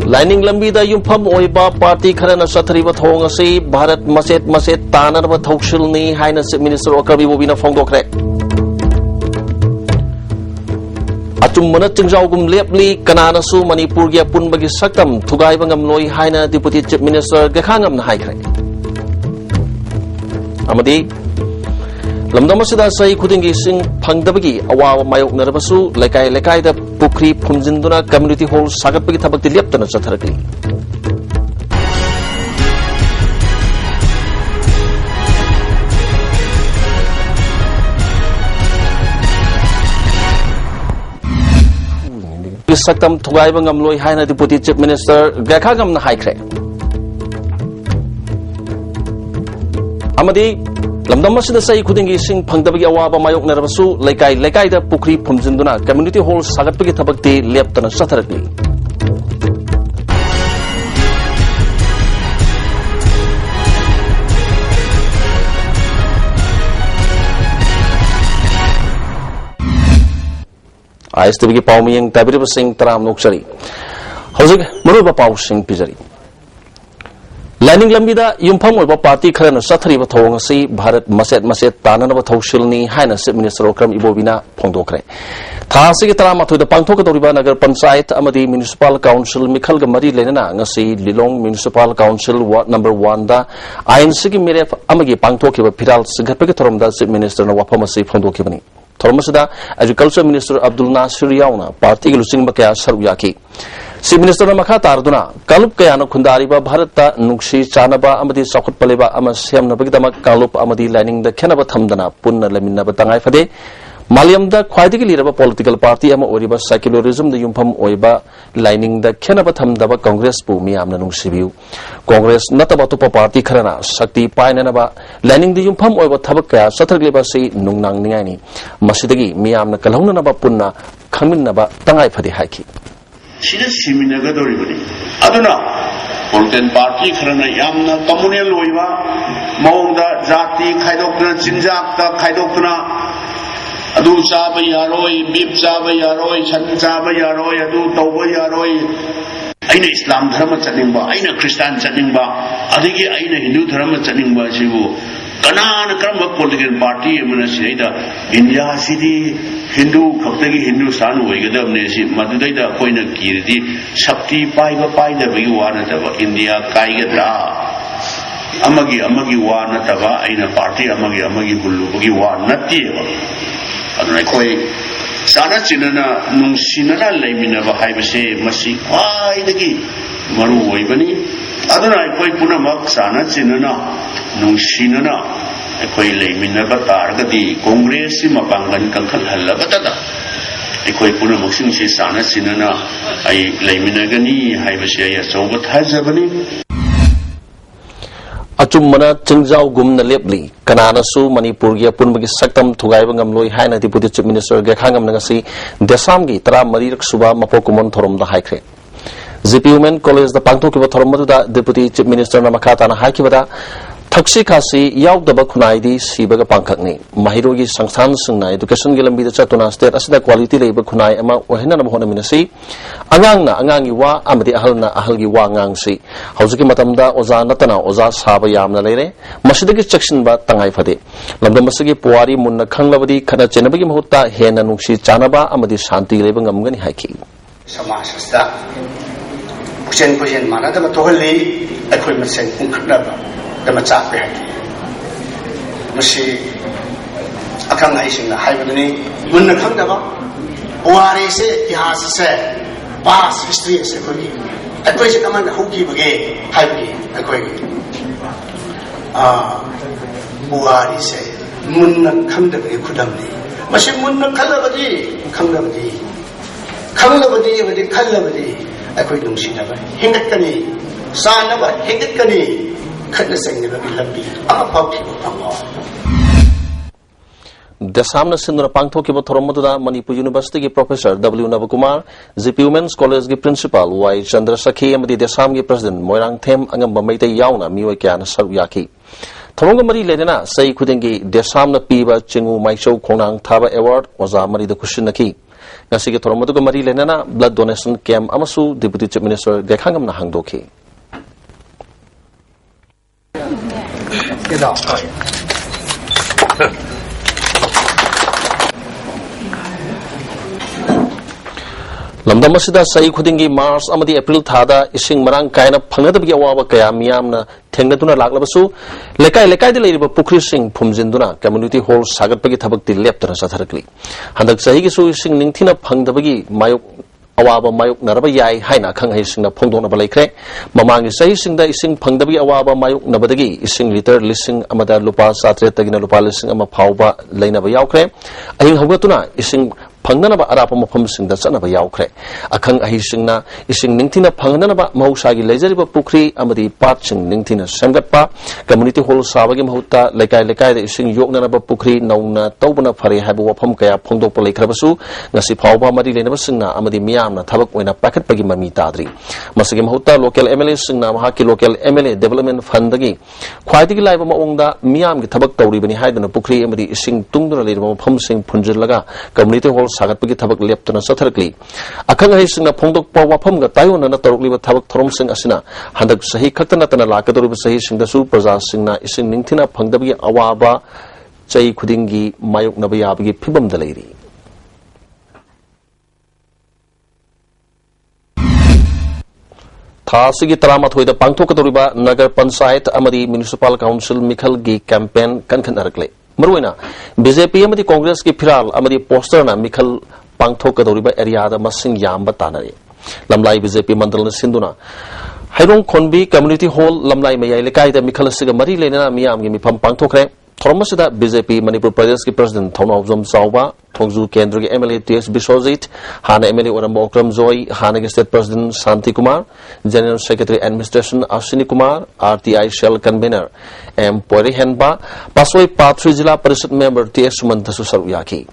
Lining Lambida Yumpam Oiba Party Karana Satriba Thongasi, Bharat Maset Tanarva Tokshilni, Highness Minister Okabi Wobina Fongdokre. Atum Manatjangum Lepli, Kananasu, Manipuri, Punbagi Sakam, Tugaibangam Loi, Haina, Deputy Chief Minister Gakangam Haikre. Amadi Lamdamasida say Kudingi Sing Pangdabagi, Awa Mayok Narabasu, Lekai the Pukri Punjinduna Community Hall Sagapaki Tabaki Lepton Sataraki. Sakam Tugaibangam Loi Haina Deputy Chief Minister Gakangam Haikre. Amadi Lamdamasida say Kudingi Sing Pangdabagi Awaba Mayok Narabasu, Lekai the Pukri Punjinduna Community Hall Sagapaki Tabaki Lepton Sataraki. ISTV Pauming Tabiri Sing Taram Noksari. Howsing Muruba Pau Sing Pizari. Lining Lambida Yumpam Oiba Party Karana Satriba Thongasi, Bharat Maset Tananaba Toshilni, Highness Minister Okram Ibobina Pongdokre. Tasiki Tarama to the Pangtoka Nagar Pansait, Amadi Municipal Council, Mikal Gamari Lena, Ngasi, Lilong Municipal Council, Ward number 1 da, Ain Siki Miref Amagi Pangtoki Piral Sigapikatorum da Minister Nawapamasi Pondokibani. Thormasida, Agriculture Minister Abdul Nasir Yauna, Party Lusing Bakaya Saruyaki. Si Minister Makha Tarduna, Kalup Kayana Kundariba, Bharata, Nuksi, Chanaba, Amadi Sakut Paleba, Amasiam Nabidama, Kalup Amadi lining the Kenaba Tamdana, Punna Lamina Batangai Fade, Maliam the Quaiti leader political party, Ama Oriba, Secularism, the Yumpam Oiba, lining the Kenaba Tamdaba Congress Pumi Amna Nuksibu. Congress Natabatupa Party Karana, Sakti Painanaba, lining the Yumpam Oiba Tabaka, Saturlebasi, Nunang Niani, Masidagi, Miamna Kalunaba Punna, Kaminaba, Tangai Fadi Haki. Sida Siminaga Doribani. Aduna, Political Party Karana Yamna, Communal Loiva, Monda, Zati, Kaidokna, Jinjaka, Kaidokna, Adu Saba Yaroi, Bib Saba Yaroi, Chan Saba Yaroi, Adu Toba Yaroi, Aina Islam Dharma Chanimba, Aina Christian Chanimba, Adiki Aina Hindu Dharma Chanimba Shivu, Kanan Krama Political Party, Emanasida, India City, Hindu, Kaptagi Hindustan, Wagadam Nesi, Madudada, Koina Kirti, Sakti Paiva Paida, Viwana, India, Kaigata, Amagi Wana Tava, Aina Party, Amagi Hulu, Wana Tiva. Adonai Sana Chinana, Nunsinana, Laminava Hibase, Masi, Waidagi, Maru Wavani, Adonai Koi Punamak, Sana Chinana, Nunsinana, Ekoi Laminava Targati, Congress, Mapangan Kankal Halabatata, Ekoi Punamoxin, Sana Chinana, I Laminagani, Hibase, Sobat Hazabani. Achumana Chingjao Gumna Lepli, Kananasu, Manipuri, Punbagi Saktam, Tugaibangam Loi, Haina, Deputy Chief Minister Gakangam Nagasi, Desamgi, Tra Marirak Suba, Mapokumon Torom the Haikre. ZPUmen College the Pangtokiva Toromada, Deputy Chief Minister Namakata Haikivada, Taksikasi, Yauk the Bakunaidi, Sibaga Pankakni, Mahirogi Sangsan Suna, Education Gilambi the Chatuna State, Asida Quality Labor Kunai, Ama, Wahina Mohonaminasi, Anganga, Angangiwa, Amadi Ahalna, Ahalgiwa Ngangsi, Hausiki Matamda, Oza Natana, Oza Saba Yamna Lere, Masidaki Section Ba Tangai Fade, Lamdamasagi Puari Munna Kanglabadi, Kana Chenabagi Mahuta, Hena Nuksi, Chanaba, Amadi Shanti Labor Gamgani Haki. Samashasta Puchen Manadama Tohali, Equipment Saint Unknaba. The Machape Mashi Akang Haishing the Haibani, Munakandava, Oare say, Yas said, past history is a quickie. A question among the hooky again, Haibi, a quickie. Oare say, Munakandava Kudamni, Mashi Munakalabadi, Kandavadi, Kandavadi with the Kalavadi, a quick Nushina, Hingakani, Sanava, Hingakani. Desamna Sindra Pangtokiba Toromada, Manipur University Professor W. Navakumar, ZPUmen's College Principal, Y. Chandrasakhi, and the Desamgi President, Moirang Tem, Angamba Mete Yauna, Miwakan, Saruyaki. Torongamari Ledena, say Kudengi, Desamna Piba, Chingu Maisho, Konang Taba Award, was Amari the Kushinaki. ngasi ki thorom madu mari lenana blood donation camp amasu deputy chief minister gekhangam na hangdokhi lamdam asida sai khudingi March amadi April thada ising marang kaina phangadabgi awaba kaya miyamna thengnatuna laglabasu lekai de leiriba pukri sing phumjinduna community hall sagatpagi thabakti leptana satharakli handak sahi gi su ising ningthina phangdabagi mayok awaba mayok naraba yai haina khanghai singna phongdona balaikhre mamangi sahi singda ising phangdabagi awaba mayok nabadagi ising liter lising amada lupa satre tagina lupa lising ama phauba leinaba yaukre aing hogatuna ising phangdanaba arapa mafam singda chanaba yaukre akhang ahi singna ising ningthina phangdanaba mahusagi lejariba pukri amadi pat sing ningthina semgatpa community hall sabagi mahutta lekai da ising yoknanaba pukri nauna tawbana phare haibu wafam kaya phongdokpa leikhrabasu ngasi phauba mari lenaba singna amadi miyamna thabak oina pakhatpagi mami tadri masagi mahutta local MLA singna mahaki local MLA development fund dagi khwaidigi laiba maongda miyamgi thabak tawribani haidana pukri amadi ising tungduna leiriba mafam sing phunjillaga community hall sagatpagi thabak leptuna satharakli akhang hai singna phongdokpa wafamga tayona na tarukliba thabak thorom sing asina handak sahi khaktana tana lakadoriba sahi singda su praja singna ising ningthina phangdabagi awaba chai khudingi mayok nabiyabagi phibam da leiri थासिगी तरामाथोइदा पांथोकदोरिबा Nagar panchayat अमदी municipal council मिखल गी campaign कनखनरकले मरुइना BJP अमदी Congress की फिराल अमदी पोस्टरना मिखल पांथोकदोरिबा एरियादा मसिंग यामबा तानरे लमलाई BJP मंडल सिंधुना हाइरोंग खोनबी community hall लमलाई मयाई लेकाइदा मिखल सिगा मरी लेना मियामगी मिफम पांथोखरे थोरमसिदा BJP Manipur प्रदेश की president थौनावजम चावबा Thongju केंद्र के MLA TS Biswajit हाना MLA ओरम ओक्रम जोई हाना के state president Shanti Kumar general secretary administration Ashwini Kumar RTI cell convener M पोरी हेनबा पासोई पाथ्री जिला परिषद मेंबर टीएस सुमंतसु सरुयाकी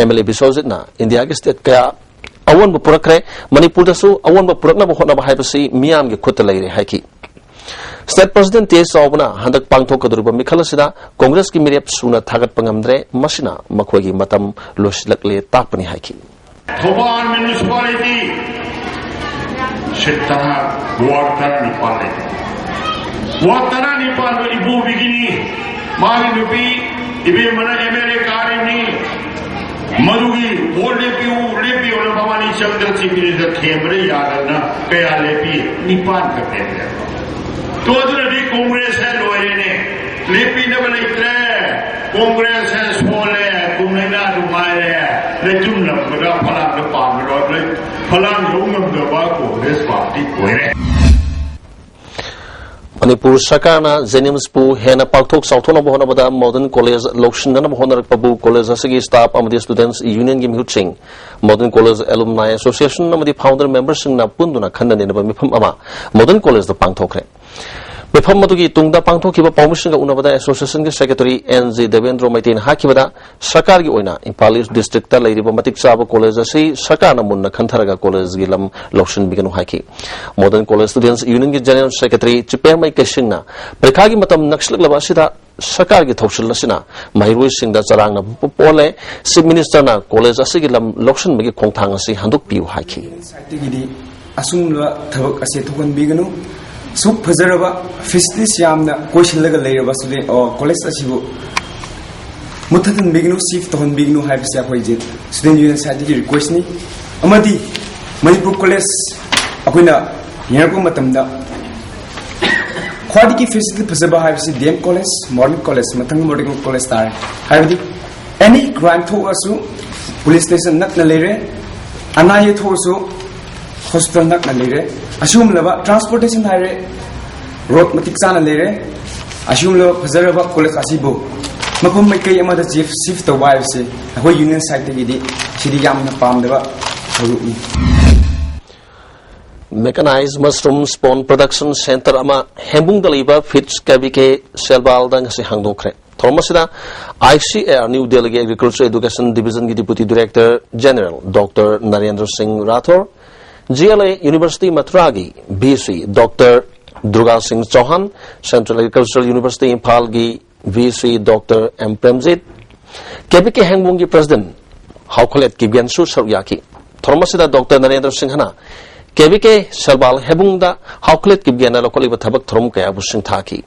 एमएलए बिश्वजीत ना इंडिया के स्टेट कया अवन पुरखरे मणिपुर दसु अवन पुरखना होना हाइबसी मियाम के खुद लैरे हाइकी स्टेट प्रेसिडेंट टीएस चावबना हंदक पांथोकदोरिबा मिखलसिदा कांग्रेस की मिरेप सुना थागत पंगमद्रे मसिना मखोगी मतम लोसिलकले ताकपनि हाइकी थोबान म्युनिसिपालिटी शितरा वाटरा निपाल इबू बिगिनी मागी नुपी इबे मना एमएलए कारिनी मरुगी बोल लेपी और भवानी चंद्र चिमिनी द खेमरे यादना कया लेपी निपाल करते हैं तो अदरदी कांग्रेस है लोयने लेपी न बलेत्रे कांग्रेस है सोले कुमनेना दुमारे लेजुम लबरा फलांग पामरो ले फलांग लोंगम दबा कांग्रेस पार्टी कोरे मणिपुर सरकारना जेनिम्सपु हेना पाक्थोक साउथोना बहोनाबदा मॉडर्न कॉलेज लोक्शिनना बहोनरकपबु कॉलेज असगी स्टाफ अमदी स्टूडेंट्स यूनियन की मिहुतसिंग मॉडर्न कॉलेज एलुमनाई एसोसिएशन अमदी फाउंडर मेंबरसिंगना पुंदुना खन्ननेनबा मिफम अमा मॉडर्न कॉलेज द पांगथोखरे मिफम मदुगी तुंगदा पांगथोखिबा पाउमिसिंगा उनबदा एसोसिएशन के सेक्रेटरी एनजी देवेंद्र मैतेन हाकिबदा सरकार की ओइना इम्फाल ईस्ट डिस्ट्रिक्ट ता लैरिबा मतिक चाबा कॉलेज असि सरकारना मुन्ना खंथरगा कॉलेज गी लम लोक्शन बिगनु हाकी मॉडर्न कॉलेज स्टूडेंट्स यूनियन की जनरल सेक्रेटरी चिपेमै केसिंगना परीक्षा की मतम नक्सलकलबा असिदा सरकार की थौसल असिना महिरुई सिंगदा चरांगना पोले चीफ मिनिस्टर ना कॉलेज असि गी लम लोक्शन बिगी खोंथांग असि हंदुक पियु हाकी साइटिगिदी असुंगला थबक असे थोकन बिगनु सुप फजरबा फेसिलिटीज यामना कोइसिलगा लेरबा स्टूडेंट कॉलेज असिबु मुथतन बिगनु शिफ्ट तोहन बिगनु हाइबसे अखोइ जे स्टूडेंट यूनियन साइड की रिक्वेस्ट नि अमदी मणिपुर कॉलेज अखोइना यरको मतमदा ख्वादी की फेसिलिटी फजरबा हाइबसे डीएम कॉलेज मॉडर्न कॉलेज मथंग मॉडर्न कॉलेज तार हाइबदी एनी क्राइम थोअसु पुलिस स्टेशन नकना लेरे अनाये थोअसु हॉस्पिटल नकना लेरे असुम लबा ट्रांसपोर्टेशन हाइरे रोड मतिक चाना लेरे असुम लो फजरबा कॉलेज असिबो मफम मैकई अमदा चीफ शिफ्ट तवाइसे अखोइ यूनियन साइड तगिदी सिदी यामना पामदबा थरुनी mechanize mushroom spawn production centre अमा हेंबुंग दलिबा फिट्स केबीके सेलबालदंग से हांगदोखरे थोरमसिदा ICAR new Delhi agriculture education division की deputy director general doctor Narendra Singh Rathore GLA university Mathura की VC doctor Durga Singh Chauhan central agricultural university Imphal की VC doctor M Premjit KBK हेंगबुंग की president haukolet kibyan su saryaki thormasida Dr. Narendra Singh hana KBK Salbal Hebungda haukolet kibyan na lokoli bathabak thorum kaya busing thaki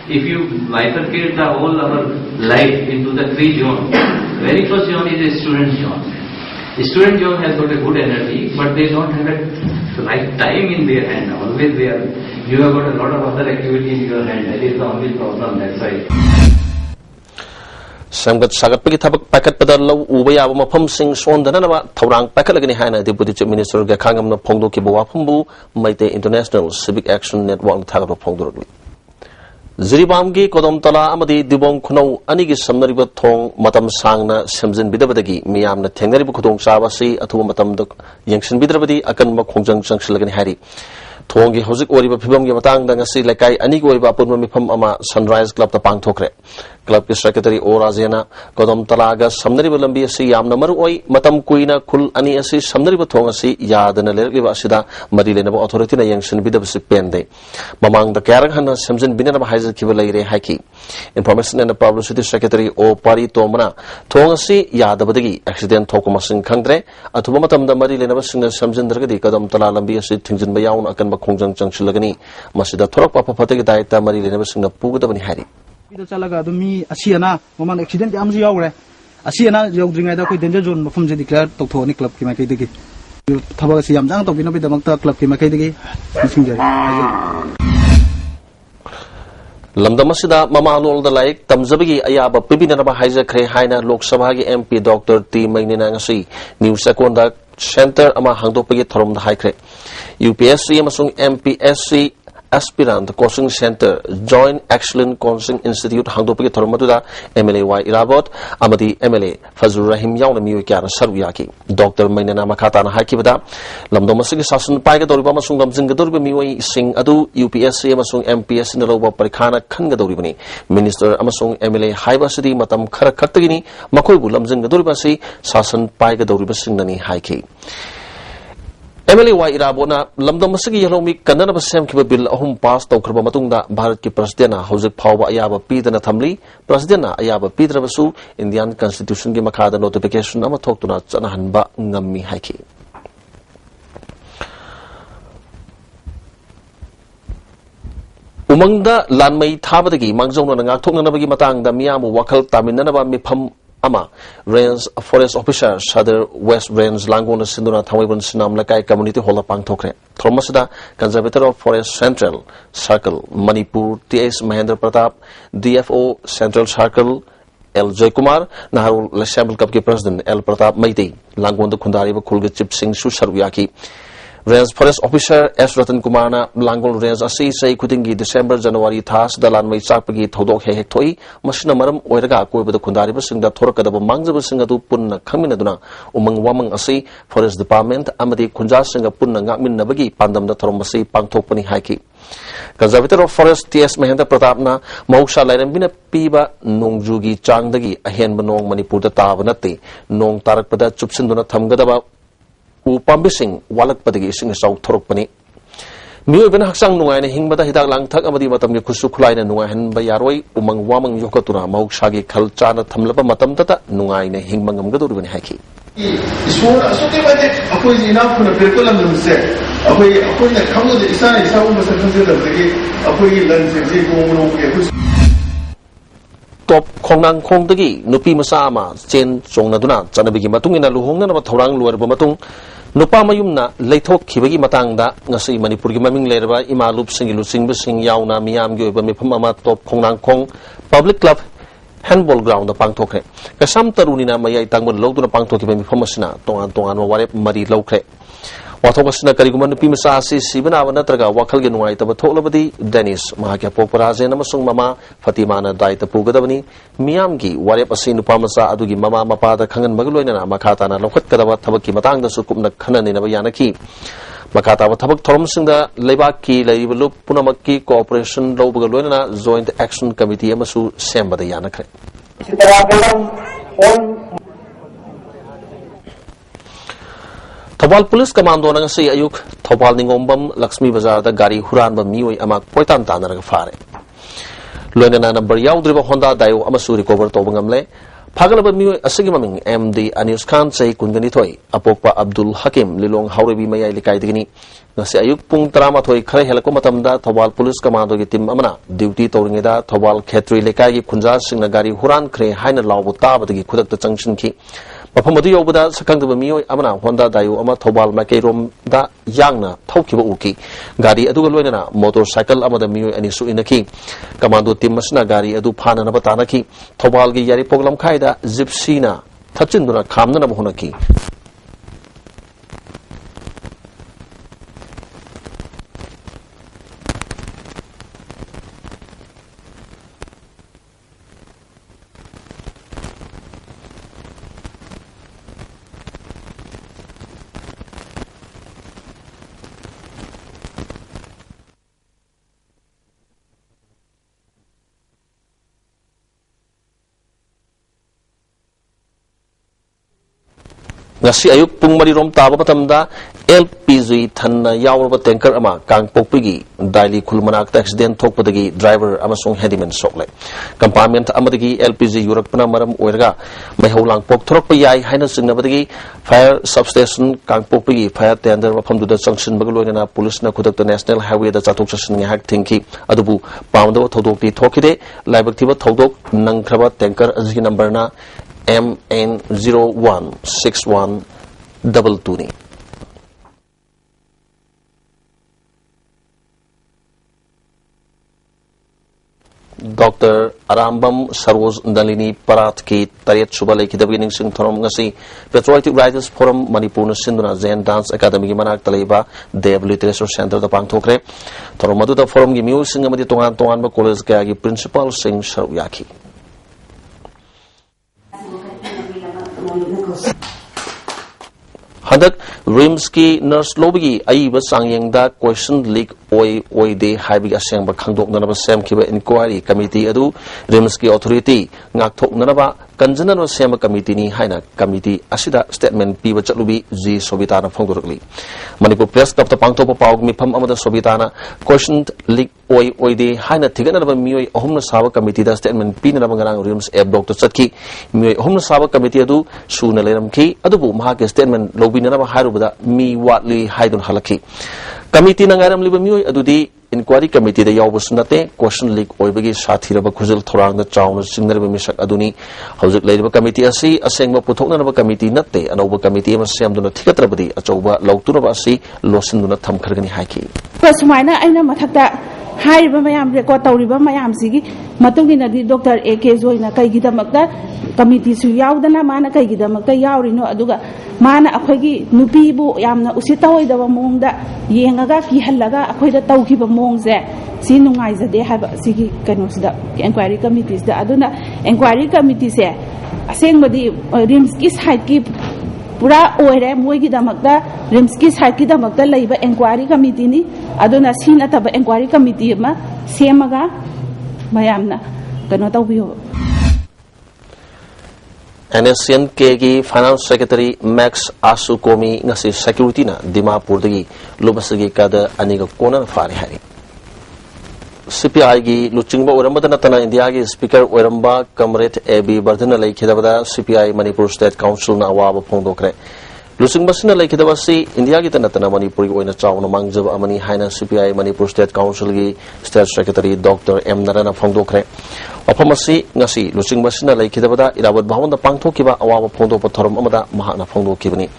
if you bifurcate the whole our life into the 3 zones, very first zone is a student zone. The student zone has got a good energy, but they don't have a right time in their hand. Always you have got a lot of other activity in your hand. That is the only problem. That's why. Samgat sagat pagi thabak paket pada law ubaya ba mafam sing sondana na thorang paket lagani haina Deputy Chief Minister ga khangam na phongdo ki bawa phumbu Maite International Civic Action Network thagro phongdo rogli Ziribamgi Kodom Tala Amadi Dibong Kuno Anigi Samnariba Thong Matam Sangna Semzin Bidabadi Miam na Tenaribu Kudong Sabasi Atu Matam Duk Yangshin Bidrabadi Akan Makongjang Sangshilagan Hari Thongi Hosik Oriba Pibam Yamatang Dangasi Lakai Anigoriba Pumipam Ama Sunrise Club the Pang Tokre Club Secretary Ora Zena Kodom Talaga Samnariba Lambi Si Yam Namaru Matam Kuina Kul Ani Asi Samnariba Thongasi Yadana Lergiba Sida Marilenaba Authority na Yangshin Bidabasi Pende Mamang the Karahana Semzin Binaba Haiza Kivalere Haki Information and the Publicity Secretary O Pari Tomana Thongasi Yadabadi Accident Tokumasin Kangre Atumatam the Marilenaba Singa Samzin Dragadi Kodom Tala Lambi Si Tingjin Bayaun Akan Kongjang Changshilagani Masida Torok Papa Pataki Daita Marilenaba Singa Pugadabani Hari Chalaga to me Asiana, woman accident Amzi Yaure, Asiana Yodring the danger zone from the declared Tony Club Kimakidiki. Tabasiam Jang to Binobi the Makta Club Kimakidiki. Lamdamasida Mama Lol the like Tamzabigi Ayaba Pibinaba Haisa Kre Haina Lok Sabhagi MP Dr. T Maininangasi New Secondary Center Ama Hangdopagi Thorum the High UPSC Amasung MPSC Aspirant Coaching Center Joint Excellent Coaching Institute Hangdopagi Thormatuda MLA Y Irabot Amadi MLA Fazur Rahim Yauna Miyukyana Saruyaki Dr. Mainana Makatana Hakibada Lamdomasigi Sasun Paiga Doriba Masung Lamzinga Doriba Miway Sing Adu UPSC Amasung MPS in the Loba Parikana Kanga Doribani Minister Amasung MLA Haiba City Matam Karakatagini Makoibu Lamzinga Doribasi Sasun Paiga Doriba Singnani Haiki MLA Y Irabona Lamdam Masigi Yalomi Kanana Sam Kiba Bill Ahum Pass Tokraba Matunda Bharat Ki Presidena Hosik Pawa Ayaba Pidana Thamli Presidena Ayaba Pidrabasu Indian Constitution Ki Makada Notification Ama Toktuna Chanahanba Ngammi Haiki Umangda Lanmai Thabadagi Mangzona Ngaktok Nabagi Matang Miyamu Wakal Taminanaba Mipam Ama Range Forest Officer Sadar West Range Langona Sinduna Thawiban Sinam Lakai Community Hall Pang Tokre Thormasida Conservator of Forest Central Circle Manipur T.S. Mahendra Pratap DFO Central Circle L. Jaykumar Naharul Lashamble Kapki President L. Pratap Maiti Langona Kundari Kulga Chip Singh Susaruyaki Range Forest Officer S. Ratan Kumarna Langol Range Asi Say Kutingi December January Thas Dalan Mai Chapagi Thodok Hektoi Masina Maram Oiraga Ko with the Kundari Sing the Torka Mangza Singatu Punna Kaminaduna Umang Wamang Asi Forest Department Amadi Kunja Singa Punna Ngamin Nabagi Pandam the Tormasi Pangtopani Haiki Conservator of Forest T.S. Mahendra Pratapna Mausha Lairambina Piba Nongjugi Changdagi Ahen Banong Manipur the Tavanati Nong Tarak Pada Chupsinduna Tamgadaba Upambising Walak Padigi Sing South Torpani. Mu Ben Haksang Nuan Hingbata Hidak Langtak Amadi Matam Kusukulai and Nuan Bayaroi, Umang Wamang Yokatura, Maushagi Kalchana Tamlapa Matam Tata, Nuan Hingmangam Gadur Haki. Top Kongnang Kongdagi, Nupi Masama, Chen Songaduna, Janabigi Matungina Luhong and Torang Luar Bamatung. Nupa mayumna leitok khibagi matangda ngasi Manipur gi maming lerba imalup singilu singba sing yauna miyam gi oba mifam ama top khongnang khong public club handball ground da pangthokre kasam tarunina mayai tangmon loduna pangthokki mifam asina tongan tongan warep mari lokre wathokasina kariguma nupi masa asi sibana natraga wakhal gi nuai taba tholabadi Dennis mahakya poparaje namasung mama Fatima na daita pugadabani miyam gi warep asi nupa masa adugi mama mapada khangan magloina na makata na lokhat kadaba thabaki matang da sukumna khanani na bayanaki makata wa thabak thorom singda leibak ki leibalu punamakki cooperation lobga loina joint action committee amasu sembada yanakre Thopal Police Commando nang si ayuk Thopal Ningombam Lakshmi Bazar da gari huran ba mioi amak poitan tanaraga fare loina na number yaudriba Honda Dayo amasu recover to bangamle Fagalaba Miu Asigiming MD Anis Khan say Kunganitoi, Apopa Abdul Hakim, Lilong Haurebi Maya Likaidini, Nasi Ayuk Pung Tramatoi Kare Helakomatamda, Tawal Police Commando Gitim Amana, Duty Toringida, Tawal Ketri Lekai, Kunja Sinagari Huran Kre, Haina Lawuta, the Kudak the Junction Key. Mapamadi Obada, Sakang of Mio Amana, Honda Dayu Ama Tobal Makerum da Yangna, Tokiba Uki, Gari Adugalena, motorcycle Amada Mio and Isu in the key, Commando Timasna Gari Adu Pana Nabatanaki, Tobalgi Yari Poglam Kaida, Zipsina, Tachinduna Kamna Honaki. Ngasi ayuk pung marirom taba matamda LPG thanna yawraba tanker ama kangpokpigi daily khulmanak accident thokpadagi driver amasung handyman sokle compartment amadagi LPG yurakpana maram oirga maiholang pok thorokpa yai haina singnabadagi fire substation kangpokpigi fire tender mafamduda junction bagaloina police na khudak national highway da chatok chasin ngahak thingki adubu pamdawa thodokti thokide laibaktiba thodok nangkraba tanker azgi number na MN016122 ni. Dr. Arambam Saroj Nalini Parat ki Tariat Subalai ki Dabining Sing Thorom ngasi Patriotic Writers Forum Manipur na Sinduna Zen Dance Academy ki manak talaiba Dev Literature Center da pangthokre Thorom madu da forum ki music sing amadi tongan ba college kaya ki principal sing Saruyaki. Hadak Rimski nurse lobby Aiba Sangyangda question leak oi de Habi Asang Bakangdok Nanaba Sam Kiba inquiry committee adu Rimski authority Ngaktok Nanaba Kanjana no Sama committee ni Haina committee Asida statement Piba Chatlubi Z Sobitana Fongorli Manipur Press Club the Pangto Pau Mipam Amada Sobitana questioned leak oi de Haina Tigana Mui Homna Saba committee da statement Pina Mangarang Rims Air Doctor Satki Mui Homna Saba committee adu Suna Leram Ki Adubu Mahaka statement Lobby Nanaba Haruba Mi Watli Haidun Halaki Committee Nangaram Libamui Adudi inquiry committee the Yawbus Nate question leak oibagi Sathiraba Kuzil Torang the Chown Singer Misak Aduni House Labor Committee Asi Asengma Putona committee Nate and over committee of Sam Duna Tikatrabadi Achoba Lauturabasi Losinduna Tamkargani Haki. Pasmina Aina Matata High Mayam record Tauriba Mayam Sigi Matungina di Dr. A.K. Zoina Kaigida Magda committee su Yaudana Mana Kaigida Magda Yaurino Aduga Mana Akwagi Nupibu Yamna Usitaway the Munda Yengaga Kihalaga Akwida Taukiba Mongze Sinungiza they have Sigi Kanus the inquiry committees the Aduna inquiry committee say Asengmadi Rimskis High Keep Pura Oire Moigida Magda Rimskis Hakida Magda Labor inquiry committee ni Aduna Sinataba inquiry committee ma Semaga Mayamna Kanotavio. NSN KG Finance Secretary Max Asukomi ngasi security na Dimapur dagi lubasagi kada aniga kona fari hari. CPI gi luchingba oramba natana India gi Speaker oramba Comrade AB Bardhana lai khidabada CPI Manipur State Council na awaba phongdokre. Luchingba sina lai khidabasi India gi tanatana Manipuri oina chawna mangjaba amani haina CPI Manipur State Council gi State Secretary Dr. M Narana phongdokre. Apamasi ngasi luching basina lai kidabada ilawat bhawan da pangthokiba awaba phongdokpa thorom amada mahana phongdokibani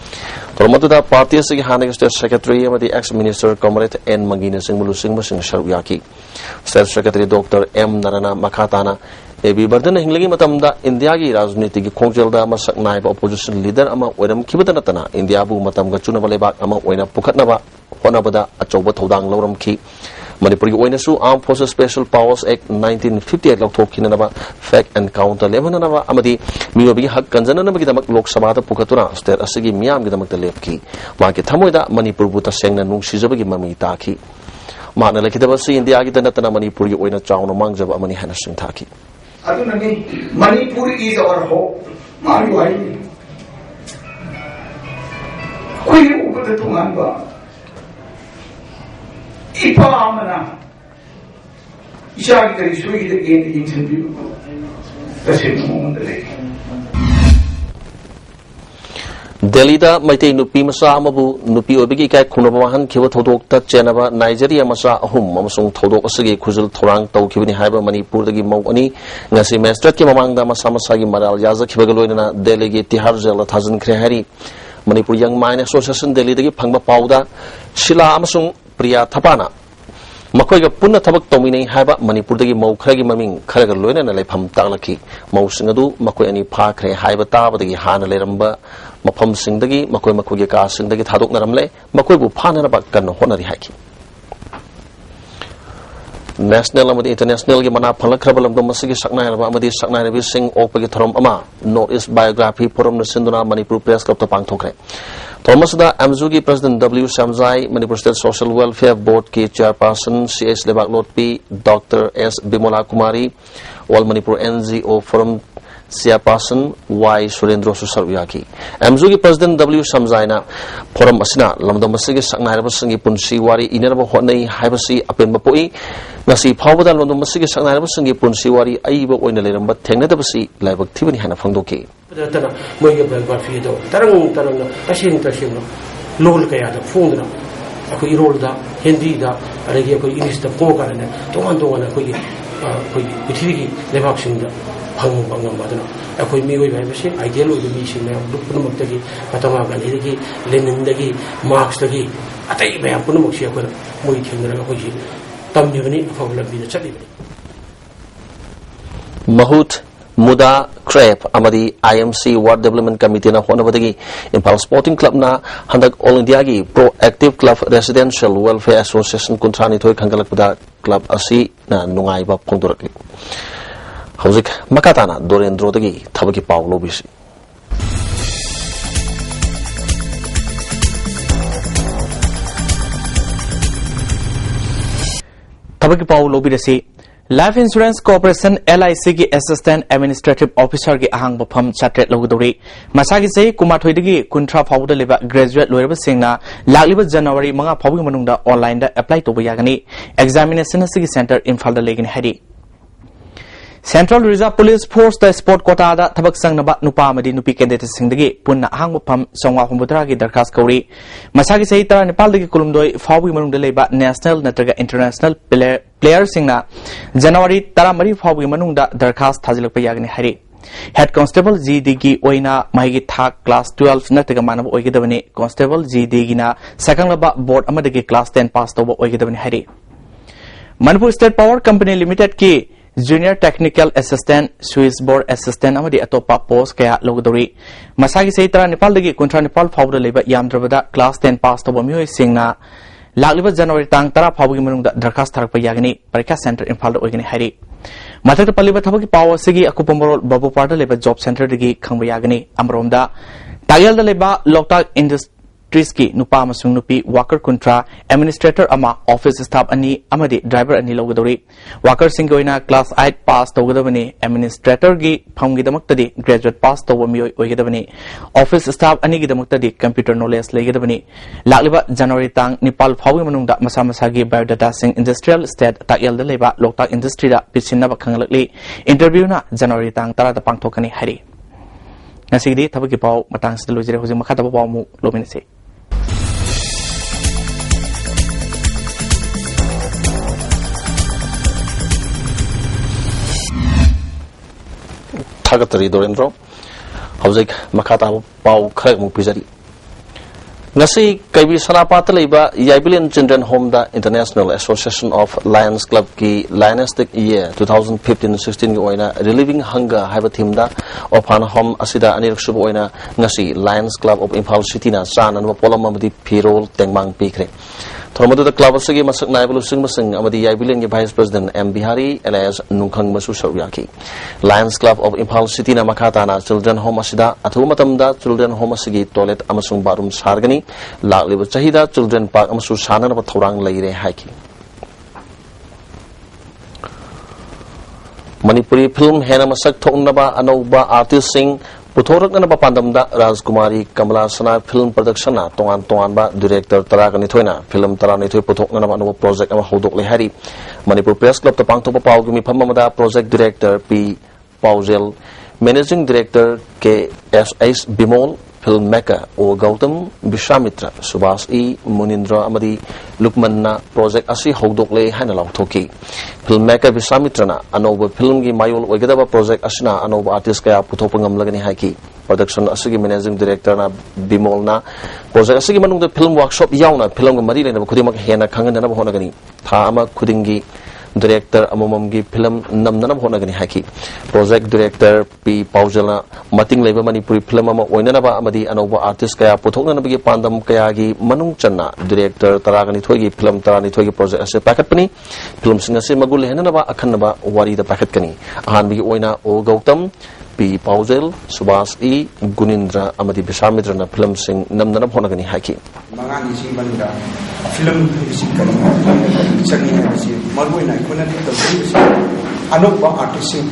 thoromatuda party asigi hana State Secretary amadi ex Minister Comrade N Mangina Singh luching basing Sharuyaki State Secretary Dr. M Narana Makhatana AB Bardana hinglagi matamda India gi rajniti gi khongjel masak naiba opposition leader ama oiram kibada natana India bu matam ga chunaba lebak ama oina pukhatnaba honabada achoba thodang loram ki Manipuri oinasu Armed Forces Special Powers Act 1958 lauthokinanaba fact and counter lemananaba amadi miyobi hak kanjananaba gidamak Lok Sabha da pukhatura state asigi miyam gidamak da lepki maki thamoida Manipur bu tasengna nungsijabagi mami taki mana lekidabasi India gi tanatana Manipuri oina chawna mangjaba amani hana singthaki adunani Manipur is our hope maru ai koi ubada tunganba Ipa amana Ishagi kari suigi the game in Tindu. That's it, moment. Delhi da Maitei Nupi Masa Amabu Nupi Obigi Kai Kunabahan Kiva Todok Ta Chenaba Nigeria Masa Ahum Mamasung Todok Asagi Kuzul Torang Tau Kivini Haiba Manipur Dagi Mawani Ngasi Mestrat Ki Mamanga Masamasagi Maral Yaza Kivagaloina Delegate Tiharzel Tazan Krehari Manipur Young Mine Association Delhi Dagi Pangba Pauda Shila Amasung Priya Tapana Makoiga Puna Tabak Tomini Haba Manipur Dagi Mau Kragi Maming Karagaloina and Lepam Talaki Mausingadu Makoyani Park Haiba Taba Dagi Hana Leramba Mapam Singdagi Makoi Makogi Ka Singdagi Tadok Naramle Makoi Bu Pana Bakan Honari Haki National and International Gimana Palakrabalam Domasiki Sakna Amadi Sakna Revi Sing Opagi Thorom Ama Northeast Biography Forum Sinduna Manipur Press Club Tapang Tokre Thomas da Amzugi President W. Samzai Manipur State Social Welfare Board Ki Chairperson CS Lebak Lord P. Dr. S. Bimola Kumari Wal Manipur NGO Forum Chairperson Y. Surendra Susarvyaki Amzugi President W. Samzai Forum Asina Lamdam Masigi Sakna Revasangi Punsi Wari Ineraba Honei Haibasi Apen Bapoi Nasi Pawada London Masigi Sakna Revasangi Punsi Wari Aiba Oinaleramba Tengadabasi Labak Tibani Hana Fandoki Tana Moya biography do Tarang Tashin Lol Kaya Fundra Aku Irolda Hindi da Aragi English da Pogarana Toman Aku Levaksin da Hang Bangam Badana Aku Miwi Vibration Ideal of the mission Lupunamaki Patamaga Lenin Marks Dagi Atai Punamoxia Moitin Tamuni Fabula Bina Chadi Mahut Muda Crep Amadi IMC Ward Development Committee na Honavadagi Impal Sporting Club na Handak All India gi Proactive Club Residential Welfare Association Kuntrani Toy Kangalakpada Club Asi na Nungai ba Pongdurakli Hauzik Makatana Dorendro dagi Tabaki Pau Lobisi Tabaki Pau Lobisi Life Insurance Corporation LIC की Assistant Administrative Officer की ahang bafam chatret logdori masagi sei kumathoi dagi kuntra phawda leba graduate loiraba singna lagliba January manga phawgi manungda online da apply toba yagani examination sigi center Imphal da legin hadi Central Reserve Police Force the sport quota da thabak sangnaba nupa amadi nupi candidate singdagi punna ahang bafam songwa humbudra gi darkhas kauri masagi sei tara Nepal dagi kulumdoi phawgi manungda leba national natraga international player singna January taramari phawgi manungda darkhas thajilakpa yagni hari Head Constable GD gi oina mahigi thak class 12 nataga manab oigidabani Constable GD gina sakanglaba board amadagi class 10 pass toba oigidabani hari Manipur State Power Company Limited ki Junior Technical Assistant Switchboard Assistant amadi atopa post kaya logdori masagi sei tara Nepal dagi kontra Nepal phawda leba yamdrabada class 10 pass toba mioi singna Lagliba January tang tara phawgi manungda darkhas tharakpa yagani parikha center Imphal da oigani hari mathakta paliba thabaki pawa sigi akupamorol babu parda leba job center dagi khangba yagani amromda tagyal da leba Loktak Industries ki nupa amasung nupi worker kontra administrator ama office staff ani amadi driver ani logadori worker singi oina class 8 pass togadabani administrator gi phamgi damaktadi graduate pass toba mioi oigedabani office staff ani gi damaktadi computer knowledge legedabani lagliba January tang Nepal phawgi manungda masa masagi biodata sing industrial state takyal da leba Loktak industry da pisinna bakhanglakli interview na January tang tara da pangthokani hari Nasigdi thabaki paw matang sida lojire hoji makata paw mu lominase Tagatari Dorendro Hauzik Makata Pau Krag Mupizari Nasi Kaibi Sanapata Leba Yaibilian Children Home da International Association of Lions Club ki Lionistic Year 2015-16 oina Relieving Hunger haiba theme da Opan Home Asida Anirak Subu oina Nasi Lions Club of Imphal City na San and Polam Amadi Pirol Tengmang Pikre Thormadu the club sigi masak naibulu sing masing amadi Yaibilian Vice President M Bihari alias Nungkhang Masu Sawyaki Lions Club of Imphal City na Makata na Children Home Asida athu matamda Children Home asigi toilet amasung bathroom sargani lagliba chahida Children Park amasu sanana ba thorang leire haiki Manipuri film hena masak thoknaba anauba artist sing Putorak na papandamda Rajkumari Kamala Sana film production na tongan ba director Tara kanitoy na film Tara nitoy putok na naman ano project ang mahudok lehari Manipur Press Club tapang to papaw gumi pamamada project director P. Pauzel Managing Director K.S.S. Bimol filmmaker O Gautam, Vishwamitra, Subhas E, Munindra Amadi, Lukmanna, project Asi Hodokle, Hanalau Toki. Filmmaker Vishwamitrana, Anova film gi Mayol Wagadaba project Asina, Anova artist Kaya Putopangam Lagani Haki, production Asigi managing director na Bimolna, project Asigi Manung the film workshop Yauna, Pilong Marina, Kudimak Hena Kangan and Honagani, Tama Kudingi. Director amamamgi film namnanam honagani haki project director P Paujala mating leba Manipuri film ama oinanaba amadi anoba artist kaya puthoknanabagi pandam kaya gi manung channa director taragani thoigi film tarani thoigi project ase packet pani film singa se magul henanaba akhanaba wari da packet kani ahanbigi oina O Gautam P Paujel Subhas E Gunindra amadi Vishwamitra na film sing namnanam honagani haki mangani sing banda film sing kani chani si marwai na kuna to si anoba artist sing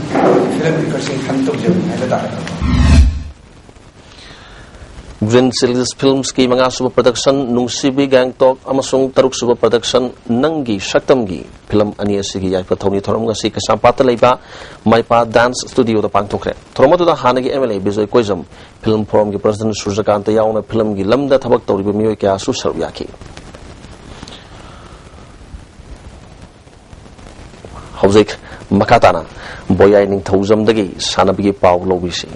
filmmaker sing khan to je na da Green Series Films ki mga suba production Nungsibi Gangtok amasung taruk suba production Nangi Shaktamgi film ani asigi yai pathoni thorom nga si kasampata leiba Maipa Dance Studio da pangthokre thoromatu da hanagi MLA Bijoy Koizam film forum ki president Surjakanta yauna film gi lamda thabak tawriba miyoi kya su sarv yaki Hauzik Makatana Boyai ning thauzam dagi sanabigi paw lobisi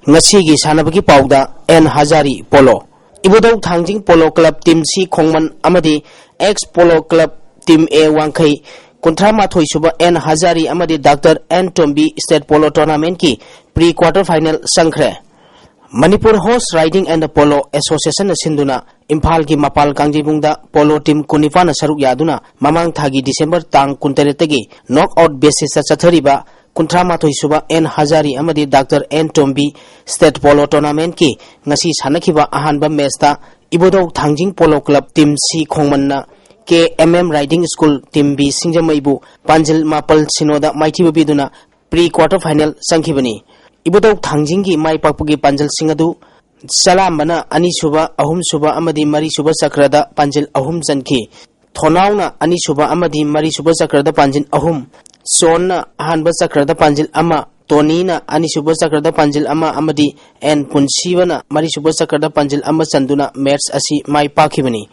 Ngasigi sanabagi pauda N Hazari Polo Ibodau Thangjing Polo Club Team C Khongman Amadi X Polo Club Team A Wangkai Kuntrama Thoi Suba N Hazari Amadi Dr. N Tombi State Polo Tournament ki pre-quarter final Sankre Manipur Horse Riding and Polo Association Sinduna Imphal ki Mapal Kangjibungda Polo Team Kunifana Saruk Yaduna Mamang Thagi December Tang Kunteretagi knockout basis Chathariba Kuntrama Thoi Suba N Hazari Amadi Dr. N Tombi State Polo Tournament ki ngasi sanakiba ahanba mesta Ibodau Thangjing Polo Club Team C Khongmanna KMM Riding School Team B Singjamaibu Panjil Mapal Sinoda Maiti Biduna pre-quarter final Sankhibani Ibodau Thangjing ki Mai Pakpugi Panjil Singadu Salambana Ani Suba Ahum Suba Amadi Mari Suba Sakrada Panjil Ahum Zanki Thonauna Ani Suba Amadi Mari Suba Sakrada Panjil Ahum Sonna Hanba Sakrada Panjil Ama Tonina Ani Suba Sakrada Panjil Ama Amadi and Punsivana Mari Suba Sakrada Panjil Ama Sanduna Merts Asi Mai Pakibani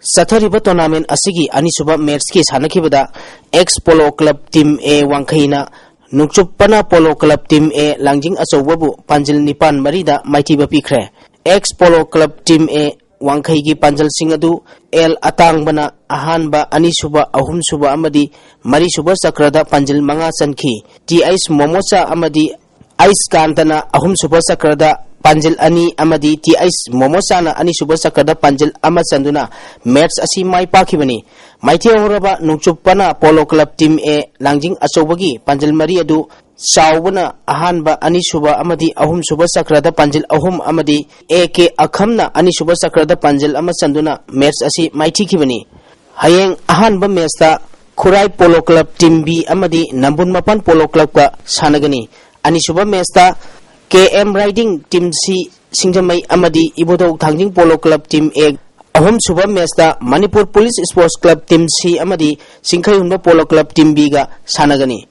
Sathariba Tournament Asigi Ani Suba Merts ki Sanakibada X Polo Club Team A Wangkaina Nukchupana Polo Club Team A Langjing Asowabu Panjil Nipan Marida Maitiba Pikre X Polo Club Team A Wangkai ki Panjal Singadu El Atang Bana Ahanba Ani Suba Ahum Suba Amadi Mari Suba Sakrada Panjil Manga Sanki T.I.S. Momosa Amadi Ice Kantana Ahum Suba Sakrada Panjil Ani Amadi T.I.S. Momosana Ani Suba Sakrada Panjil Ama Sanduna Merts Asi Mai Pakibani Maiti Horaba Nukchupana Polo Club Team A Langjing Asobagi Panjil Mari Adu Saubana Ahanba Ani Suba Amadi Ahum Suba Sakrada Panjil Ahum Amadi A.K. Akhamna Ani Suba Sakrada Panjil Ama Sanduna Merts Asi Maiti Kibani Hayeng Ahanba Mesta Kurai Polo Club Team B Amadi Nambun Mapan Polo Club ka Sanagani Ani Suba Mesta KM Riding Team C Singjamai Amadi Ibodau Thangjing Polo Club Team A Ahum Suba Mesta Manipur Police Sports Club Team C Amadi Singkhai Hunba Polo Club Team B ga Sanagani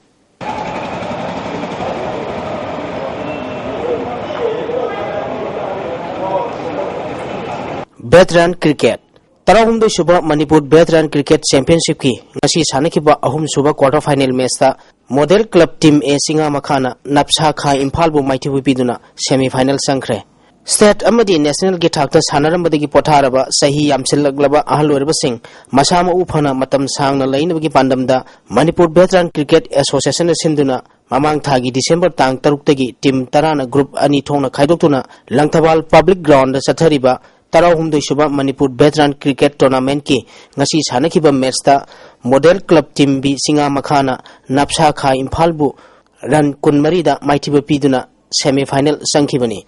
Veteran Cricket Tarahumdo Suba Manipur Veteran Cricket Championship ki ngasi sanakiba Ahum Suba quarter final match ta Model Club Team A Singa Makhana Napsa Kha Imphal bu Maiti Biduna semi final Sankre State Amadi National gi thakta sanarambadagi potharaba sahi yamsillaglaba ahalorba sing masama ufana matam sangna lainabagi pandamda Manipur Veteran Cricket Association sinduna mamang thagi December tang 3 tagi team tarana group ani thongna khaidoktuna Langthabal Public Ground da sathariba Tarahumdoi Suba Manipur Veteran Cricket Tournament ki ngasi sanakiba match ta Model Club Team B Singa Makhana Napsa Kha Imphal bu run kunmari da maitiba piduna semi final Sankhibani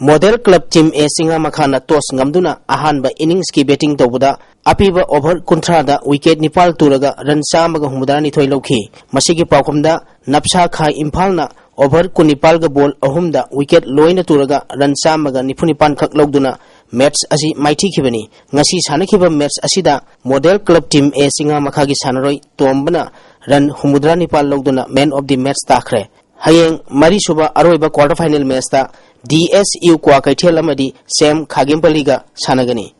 Model Club Team A Singa Makhana toss ngamduna ahanba innings ki batting tawbuda apiba over kunthra da wicket nipal turaga run samaga humudani thoi lokhi masigi paukhumda Napsa Kha Imphal na over kunipal ga ball ahumda wicket loina turaga run samaga nipunipan khak logduna match asi maiti khibani ngasi sana khiba match asida model club team A singa makhagi sanaroi tombana run humudra nipal logduna man of the match takhre hayeng mari suba aroiba quarter final match ta DSU kwa kaithel amadi Sam Khagempaliga sanagani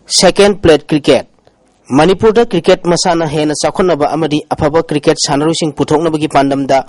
second plate cricket Manipur da cricket masana hena chakhonaba amadi afaba cricket sanarusing puthoknabagi pandamda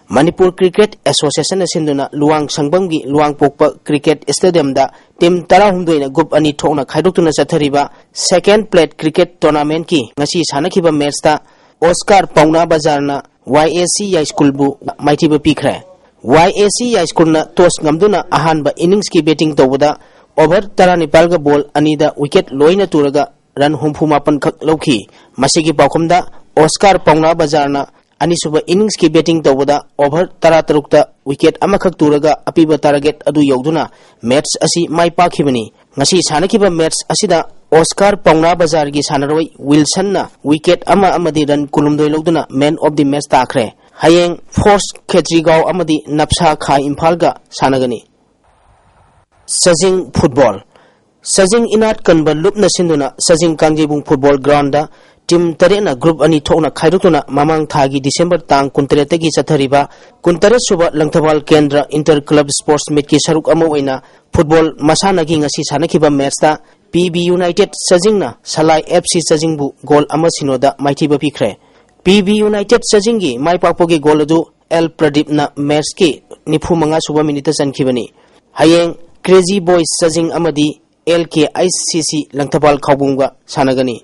Manipur Cricket Association asinduna luang sangbamgi luang pokpa cricket stadium da team tara humdoina group ani thokna khaidoktuna chathariba second plate cricket tournament ki ngasi sanakhiba match ta Oscar Pauna Bazarna YAC High School bu maitiba pikre YAC High School na tos ngamduna ahanba innings ki batting tawada over tarani palga ball anida wicket loina turaga run humfu mapan khak lauki masigi paukhomda Oscar Pauna Bazarna Anisuba innings ki batting tawada over tara tarukta wicket amakhak turaga apiba target adu yauduna match asi mai pakhibani ngasi sanakiba match asida Oscar Pauna Bazar gi sanaroi Wilson na wicket ama amadi run kulumdoi loduna man of the match takhre hayeng Force Khetrigao amadi Napsa Kha Imphalga sanagani Sajing football Sajing inat kanba lupna sinduna Sajing Kangjibung football ground da team tarena group ani thokna khaidokuna mamang thagi December tang 13 gi chathariba 13 suba langthawal kendra inter club sports meet ki saruk ama oina football masana gi ngasi sanakhiba match ta PB United Sajing na Salai FC Sajing bu goal ama sinoda maithiba pikre PB United Sajing gi mai pakpo gi goal adu L Pradip na match ki 95 suba minute sankhibani hayeng Crazy Boys Sajing amadi LKICC langthawal khawbunga sanagani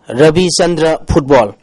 Ravi Chandra football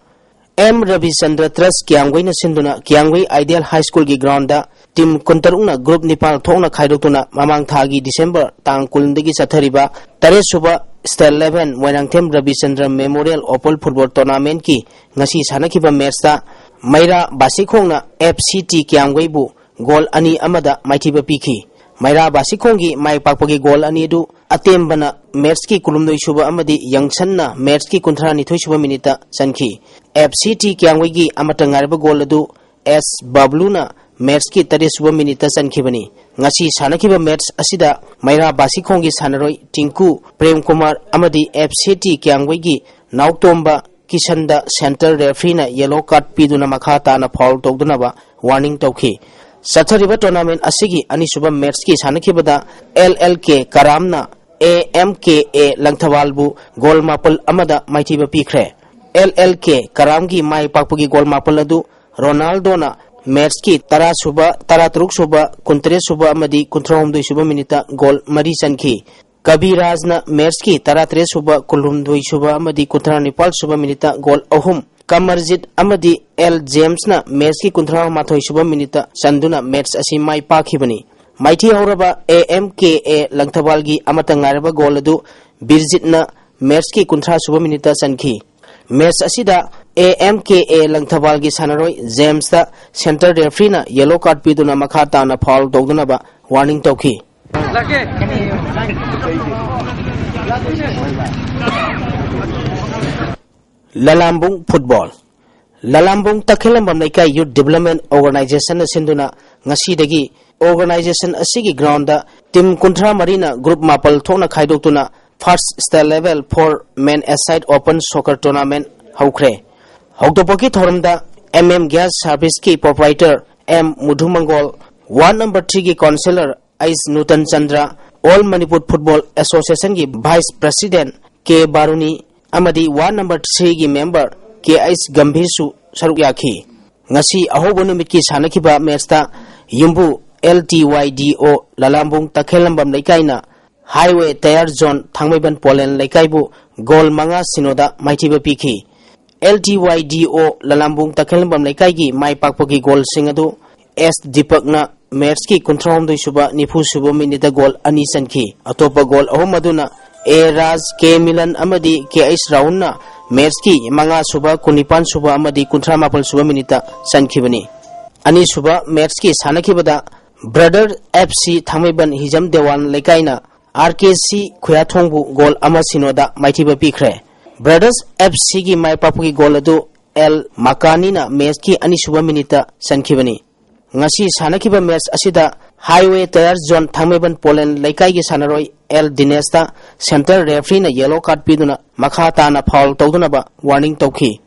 M Ravi Chandra Trust Kyangwei na sinduna Kyangwei Ideal High School gi ground da team kontarungna group Nepal thokna khaidokuna mamang thagi December tang kulundagi chathariba tare suba Star 11 Wainangthem Ravi Chandra Memorial Open Football Tournament ki ngasi sanakiba match ta Maira Basikhongna FCT Kyangwei bu goal ani amada maithiba pikhi Maira Basikhongi mai pakpagi goal ani du atembana match ki kulumdoi suba amadi yangsanna match ki 32 suba minute sankhi FCT Kyangwei gi amata ngarba goal adu S Babluna match ki 30 suba minute sankhibani ngasi sanakiba match asida Maira Basikhongi sanaroi Tinku Prem Kumar amadi FCT Kyangwei gi Nauktomba Kishanda center referee na yellow card piduna makhata na foul togdunaba warning tawki Sathariba tournament asigi anisuba match ki sanakibada LLK Karamna AMKA Langthawalbu goal mapal amada maithiba pikre LLK Karamgi mai pakpugi goal mapal adu Ronaldo na match ki 10 suba 13 suba 23 suba amadi 39 suba minute goal mari sankhi Kabiraj na match ki 13 suba 12 suba amadi 39 suba minute goal ahum Kamarjit amadi L James na match ki 38 suba minute sanduna match asi mai pakhibani maithi hauraba AMKA Langthawalgi amata ngaraba goal adu Birjit na match ki 30 suba minute sankhi match asida AMKA Langthawalgi sanaroi James ta center referee na yellow card piduna makhata na foul dogduna ba warning tawki Lalambung football Lalambung Takhelambam Laikai Youth Development Organization sinduna ngasi dagi organization asigi ground da team Kuntra Marina group mapal thona khaidoktuna first star level for men aside open soccer tournament haukre hautopoki thoramda Gas service ki proprietor M Mudhumangol 1 number 3 ki councillor Ais Nutan Chandra All Manipur Football Association ki vice president K Baruni amadi 1 number 3 gi member K Ais Gambhir su saruk yakhi ngasi ahobo numit ki sanakiba match ta yumbu LTYDO Lalambung Takhelambam Laikaina highway tire zone Thangmaiban Polen Laikaibu goal manga sinoda maithiba pikhi LTYDO Lalambung Takhelambam Laikai gi mai pakpogi goal singadu S Dipakna match ki 39 suba 90 suba minute goal ani sankhi atopa goal ahomaduna A Raj K Milan amadi K Ais Raunna match ki manga suba 19 suba amadi 38 suba minute sankhibani ani suba match ki sanakibada Brother FC Thangmaiban Hijam Dewan Lekaina RKC Khuyathongbu goal ama sinoda maithiba pikre brothers FC की माई पापुकी गोल अदु L मकानी ना match की अनिसुबा minute सनखिबनी ngasi sanakiba match asida highway tire zone thangmeban polen laikai gi sanaroi L Dinesta center referee na yellow card piduna makha ta na foul tawduna ba warning tawki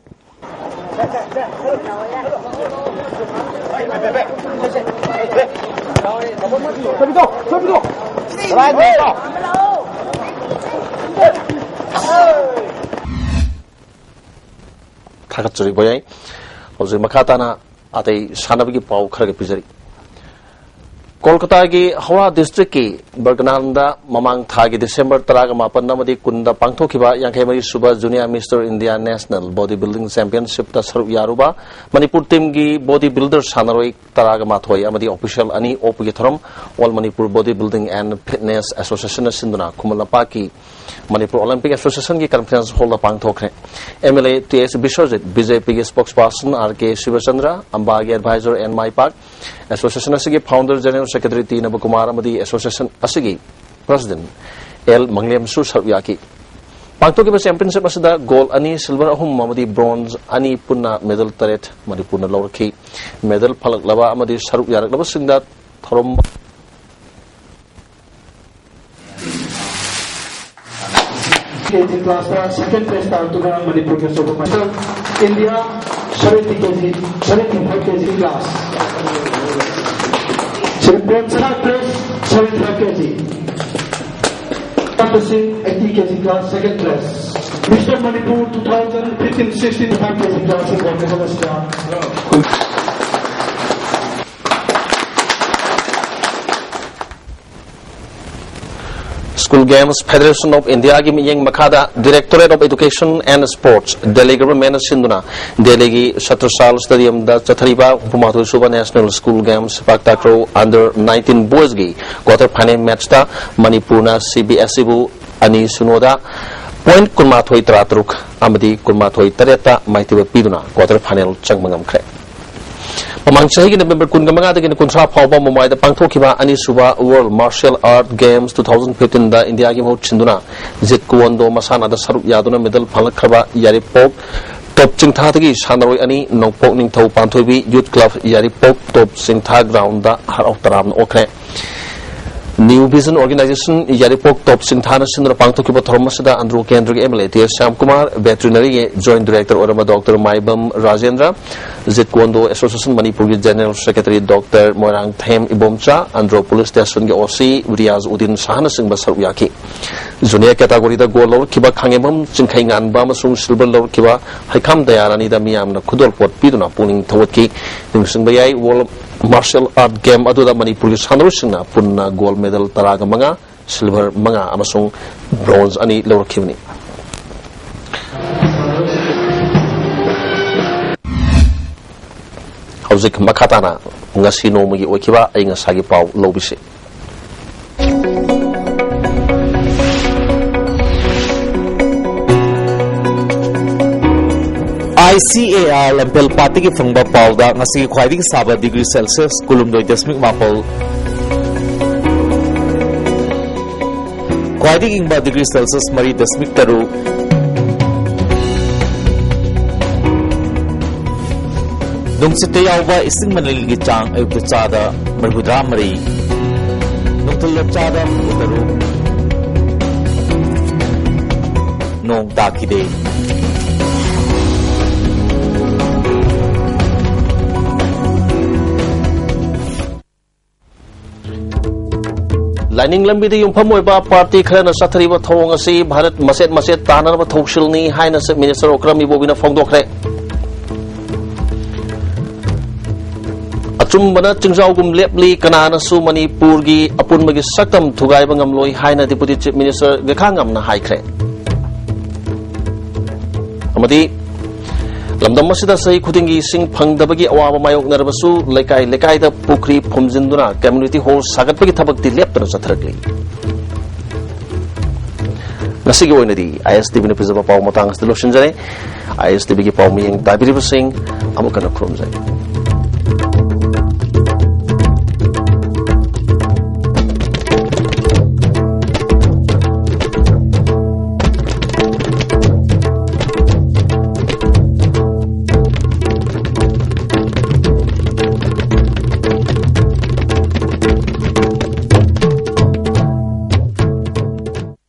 थागतचरी बोयाई हौजे makha ta na आते सानब की पाव खरग पिजरी कोलकाता की Howrah district की बरगनांदा ममांग था की दिसंबर 15 कुंदा पांगथोखिबा यांखेमरी सुबा junior mister India national body building championship ता सरुक यारुबा मणिपुर टीम की बॉडी बिल्डर सानरोई 13 अमदी ऑफिशियल अनि ओप की थरम all Manipur body building and fitness association सिंधुना खुमलपा की मणिपुर ओलंपिक एसोसिएशन की कॉन्फ्रेंस हॉल पांगथोखरे एमएलए टीएस बिश्वजित बीजेपी के स्पोक्स पर्सन आरके शिवचंद्र अंबा की एडवाइजर एन माई पाक एसोसिएशन की founder general secretary T Nabakumar association president L Manglem सरुयाकी पांगथोखिबा championship gold अनि सिल्वर अहुम ब्रोंज अनि पुन्ना मेडल 8 मणिपुर लौरखी मेडल फलकलबा सरुक यारकलबा सिंगदा थरम kg class का second place था तो ना मणिपुर के solo master India 75 kg class champion third place 75 kg Tapos 80 kg class second place Mr. Manipur 2015-16 5 kg class in Guatemala. School Games Federation of India की मियंग मखादा Directorate of Education and Sports Delhi Government सिंधुना Delhi की 17 साल stadium दा चथरीबा हुमाथु सुबा national school games पाक्ताक्रो under 19 boys की quarter final match ता मणिपुर ना CBSE बु अनि सुनोदा पॉइंट कुनमाथोई 33 अमदी कुनमाथोई 3 माइतिबा पीदुना क्वार्टर फाइनल चंगमंगमख्रे ममांग चही की नवंबर 19 फाउबा मुंबई दा पांगथोखिबा अनिसुबा वर्ल्ड मार्शल आर्ट गेम्स 2015 दा इंडिया की महूत सिंधुना जित कुवंदो मसाना दा सरुक यादुना मेडल फलखरबा यारिपोक टॉप चिंगथादगी सानरोय अनि नोंपोक Ningthou पांथोबी youth club यारिपोक top चिंगथा ground दा हराव तराम ओखरे न्यू विजन ऑर्गेनाइजेशन यारिपोक टॉप सिंथाना सिंधुना पांगथोखिबा थरमसदा अंध्रो केंद्र के MLA T Shyam Kumar veterinary के जॉइंट डायरेक्टर ओरमा डॉक्टर माइबम राजेंद्र जित कोंदो एसोसिएशन मणिपुर के general secretary doctor Morang them Ibomcha अंध्रो police station के ओसी रियाज उद्दीन शाहना सिंह बसर याकी जूनियर कैटेगरी दा गोल लौरखिबा खांगेमम चिंखै गानबा अमसुंग सिल्वर लौरखिबा हाइखाम दयारानी दा मियामना खुदोल पोट पिदुना पुनिंग थवतकी निंगसिंग बयाई वर्ल्ड मार्शल आर्ट गेम अदुदा मणिपुर के सानरोसिंगना पुन्ना गोल्ड मेडल 15 सिल्वर 5 अमसुंग ब्रोंज अनि लौरखिबनी हौजिक मखाताना ngasi nomagi oikiba ai ngasagi pau lobisi ICAR Lampel Party ki fangba pauda ngasi khwaiding saba degree Celsius kulumdoi dasmik mapol khwaiding ingba degree Celsius mari dasmik taru Nungsite yauba ising manil gi chang ayuk chada marhudra mari nungtul chada utaru nong takide lining लंबी दी युमफम होइबा party Kharna सथरीबा थोंग असि भारत मसेत मसेत तानरबा थौसिलनी हाइना से minister Okram इबोबिना फोंदोखरे अचुम्बना चिंजाउगुम लेपली कनानसु Manipur की अपुनबगी सकम थुगाइबा ngamloi हाइना deputy chief minister गखांगमना हाइखरे अमदी लमदम मसिदा सही खुदिंगी सिंग फंगदबगी अवाबा मायोकनरबसु लेकाई लेकाई दा Pukhri फुमजिंदुना community hall सागतबगी थबकती लेपतना चथरगली नसिगी ओइनदी ISTV ने पिजबा पाव मतांग लोशनजरे ISTV की पाव मियंग ताबिरिबसिंग अमुकना खुरमजै